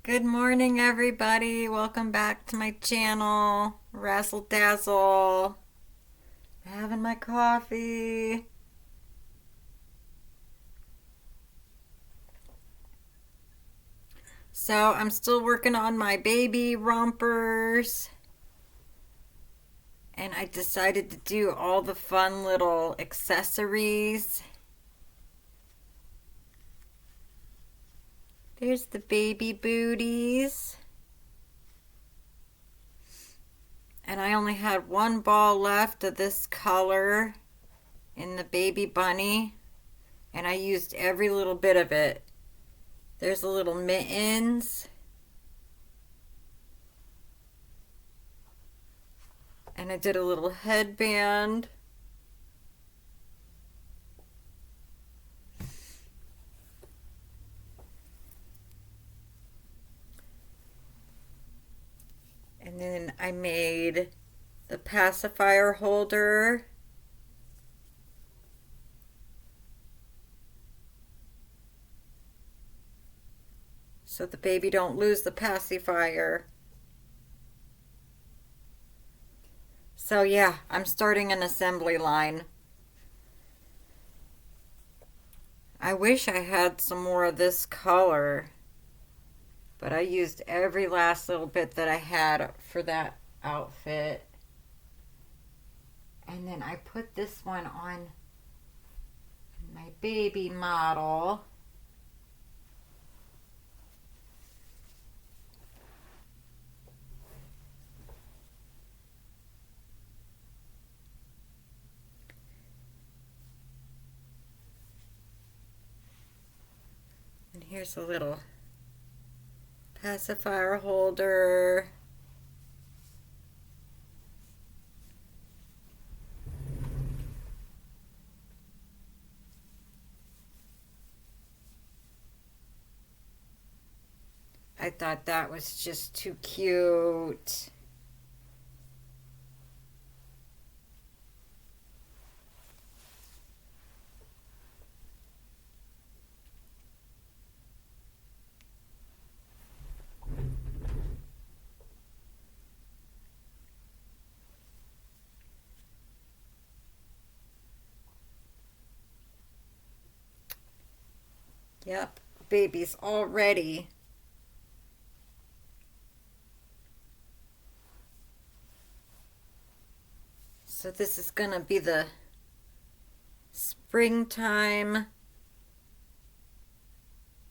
Good morning, everybody. Welcome back to my channel. Razzle Dazzle. Having my coffee. So, I'm still working on my baby rompers. And I decided to do all the fun little accessories. There's the baby booties. And I only had one ball left of this color in the baby bunny. And I used every little bit of it. There's the little mittens. And I did a little headband. And then I made the pacifier holder. So the baby don't lose the pacifier. So yeah, I'm starting an assembly line. I wish I had some more of this color, but I used every last little bit that I had for that outfit. And then I put this one on my baby model. And here's a little pacifier holder. I thought that was just too cute. Yep, baby's all ready. So this is gonna be the springtime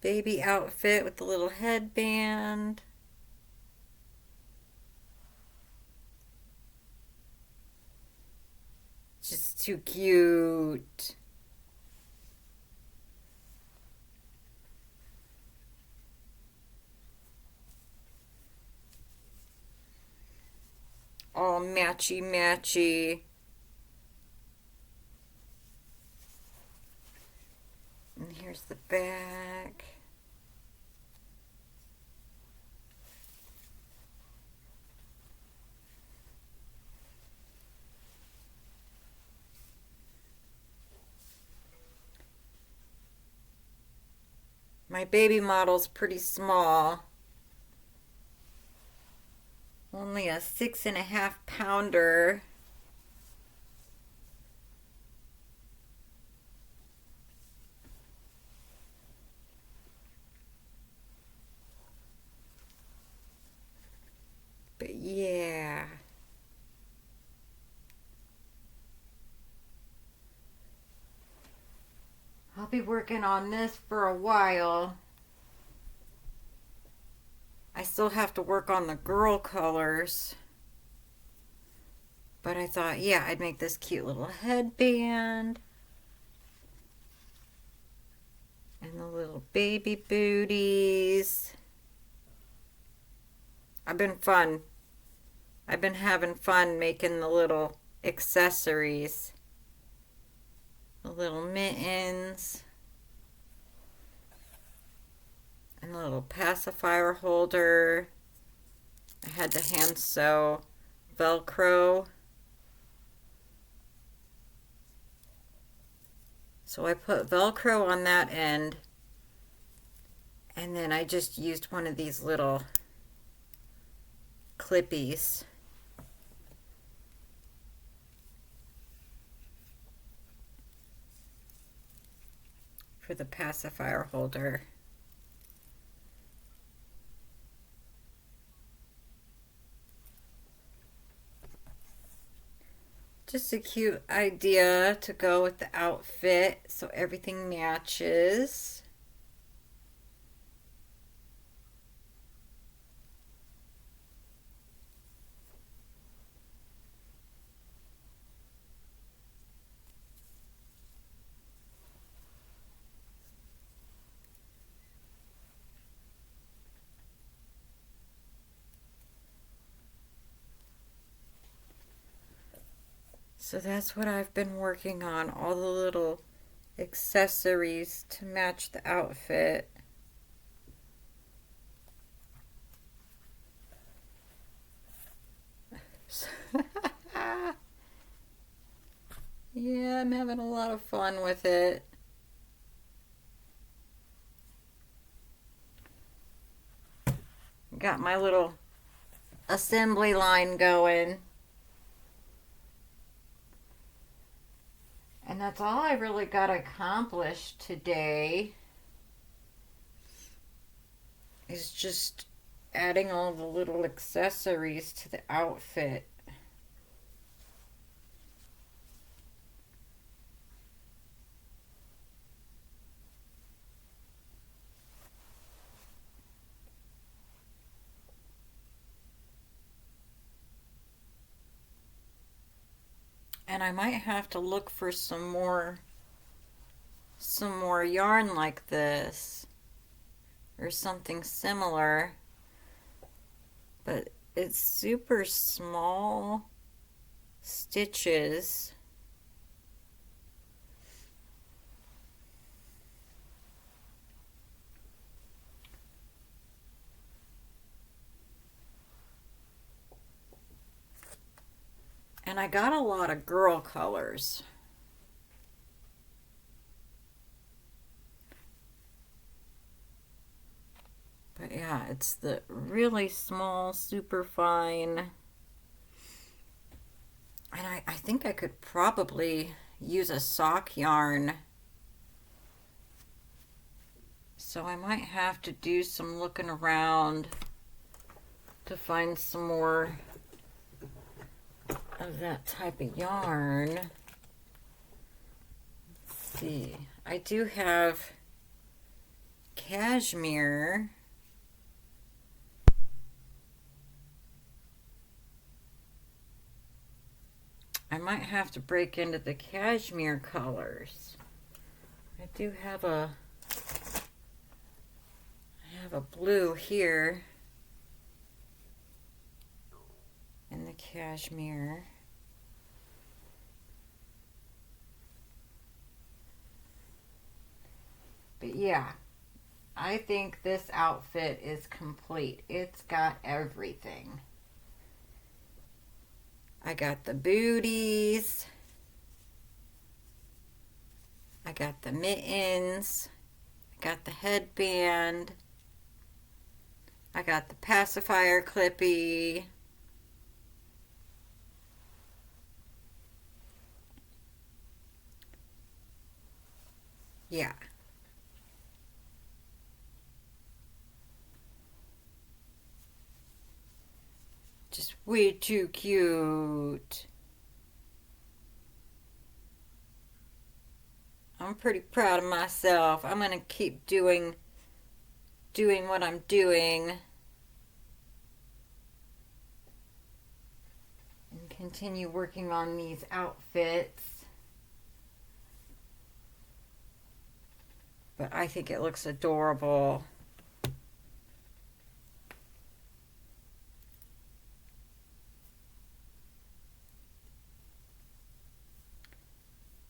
baby outfit with the little headband. Just too cute. All matchy matchy. And here's the back. My baby model's pretty small. Only a 6.5 pounder. But yeah. I'll be working on this for a while. I still have to work on the girl colors. But I thought, yeah, I'd make this cute little headband. And the little baby booties. I've been having fun making the little accessories. The little mittens. And the little pacifier holder. I had to hand sew Velcro. So I put Velcro on that end. And then I just used one of these little clippies for the pacifier holder. Just a cute idea to go with the outfit so everything matches. So that's what I've been working on, all the little accessories to match the outfit. Yeah, I'm having a lot of fun with it. Got my little assembly line going. And that's all I really got accomplished today, is just adding all the little accessories to the outfit. And I might have to look for some more yarn like this or something similar. But it's super small stitches. And I got a lot of girl colors. But yeah, it's the really small, super fine. And I think I could probably use a sock yarn. So I might have to do some looking around to find some more of that type of yarn. Let's see. I do have cashmere. I might have to break into the cashmere colors. I do have a blue here in the cashmere. But yeah, I think this outfit is complete. It's got everything. I got the booties. I got the mittens. I got the headband. I got the pacifier clippy. Yeah. Just way too cute. I'm pretty proud of myself. I'm going to keep doing what I'm doing and continue working on these outfits. But I think it looks adorable.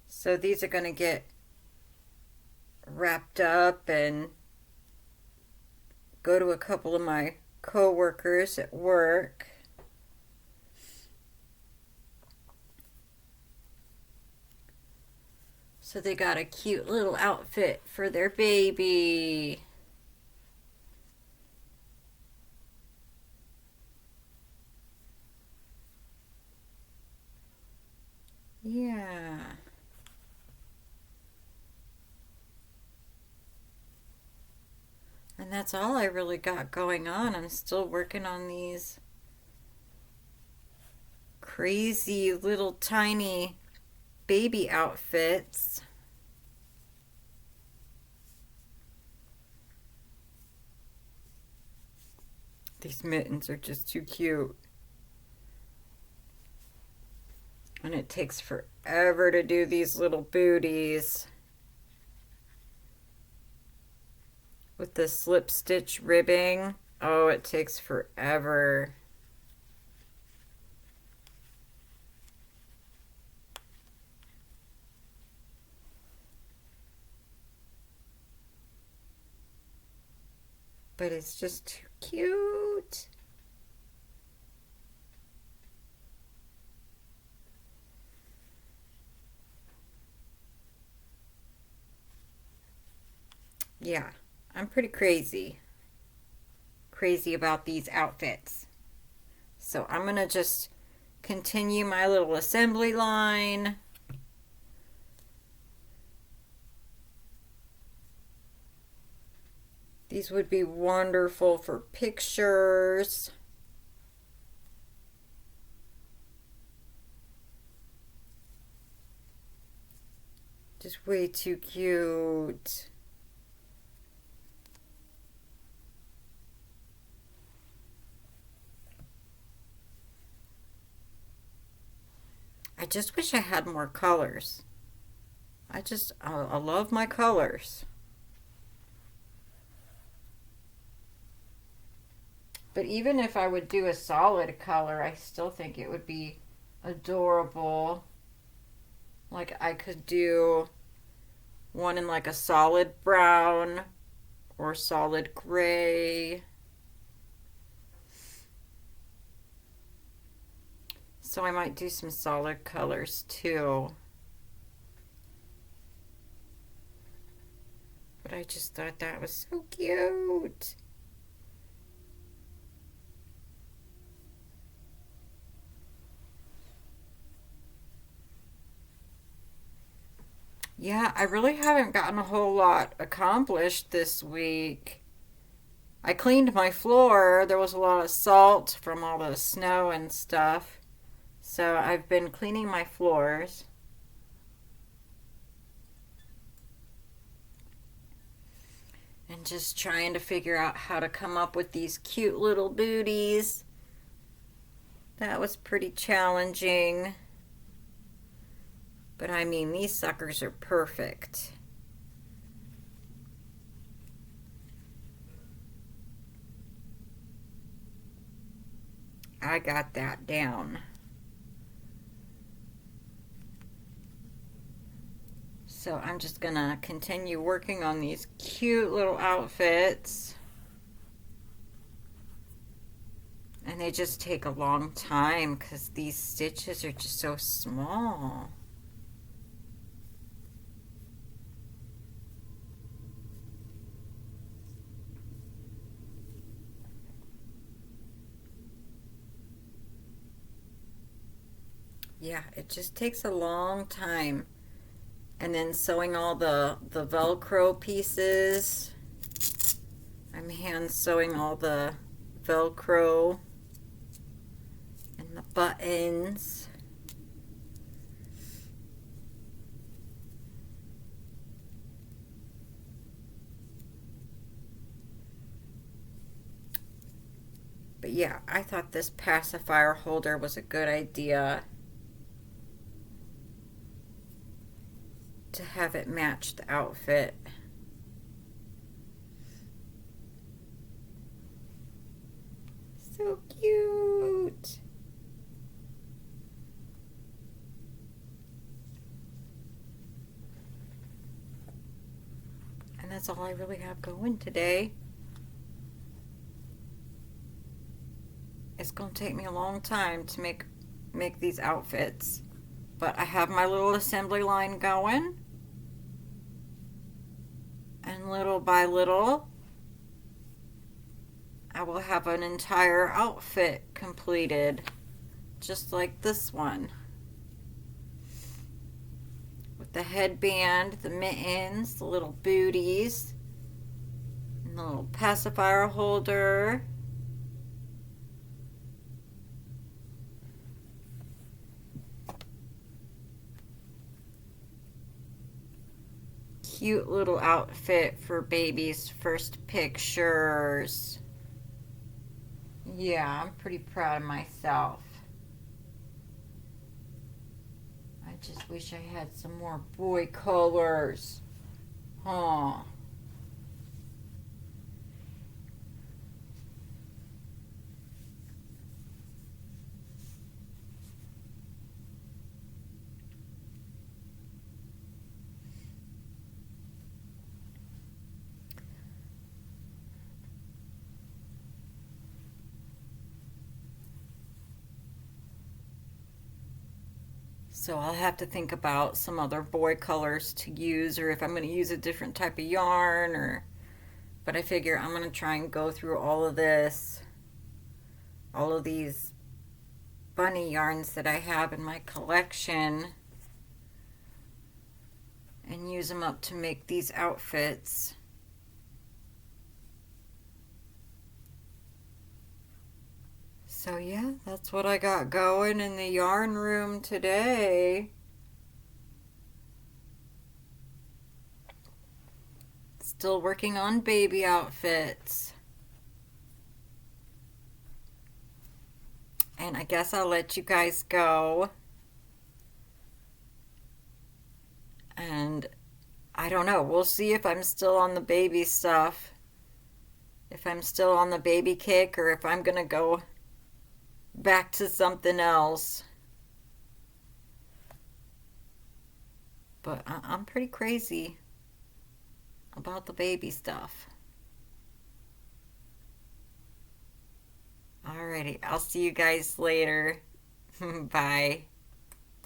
So these are going to get wrapped up and go to a couple of my co-workers at work. So they got a cute little outfit for their baby. And that's all I really got going on. I'm still working on these crazy little tiny baby outfits. These mittens are just too cute. And it takes forever to do these little booties with the slip stitch ribbing. Oh, it takes forever. But it's just too cute. Yeah, I'm pretty crazy about these outfits. So I'm going to just continue my little assembly line. These would be wonderful for pictures. Just way too cute. I just wish I had more colors. I love my colors. But even if I would do a solid color, I still think it would be adorable. Like I could do one in like a solid brown or solid gray. So I might do some solid colors too. But I just thought that was so cute. Yeah, I really haven't gotten a whole lot accomplished this week. I cleaned my floor. There was a lot of salt from all the snow and stuff. So I've been cleaning my floors. And just trying to figure out how to come up with these cute little booties. That was pretty challenging. But I mean, these suckers are perfect. I got that down. So I'm just gonna continue working on these cute little outfits. And they just take a long time because these stitches are just so small. Yeah, it just takes a long time. And then sewing all the Velcro pieces. I'm hand sewing all the Velcro and the buttons. But yeah, I thought this pacifier holder was a good idea to have it match the outfit. So cute. And that's all I really have going today. It's going to take me a long time to make these outfits. But I have my little assembly line going. And little by little, I will have an entire outfit completed. Just like this one. With the headband, the mittens, the little booties, and And the little pacifier holder. Cute little outfit for baby's first pictures. Yeah, I'm pretty proud of myself. I just wish I had some more boy colors. Huh. So I'll have to think about some other boy colors to use, or if I'm going to use a different type of yarn, or but I figure I'm going to try and go through all of this, all of these bunny yarns that I have in my collection, and use them up to make these outfits. So yeah, that's what I got going in the yarn room today. Still working on baby outfits. And I guess I'll let you guys go. And I don't know. We'll see if I'm still on the baby stuff. If I'm still on the baby kick, or if I'm going to go back to something else. But I'm pretty crazy about the baby stuff. Alrighty, I'll see you guys later. Bye.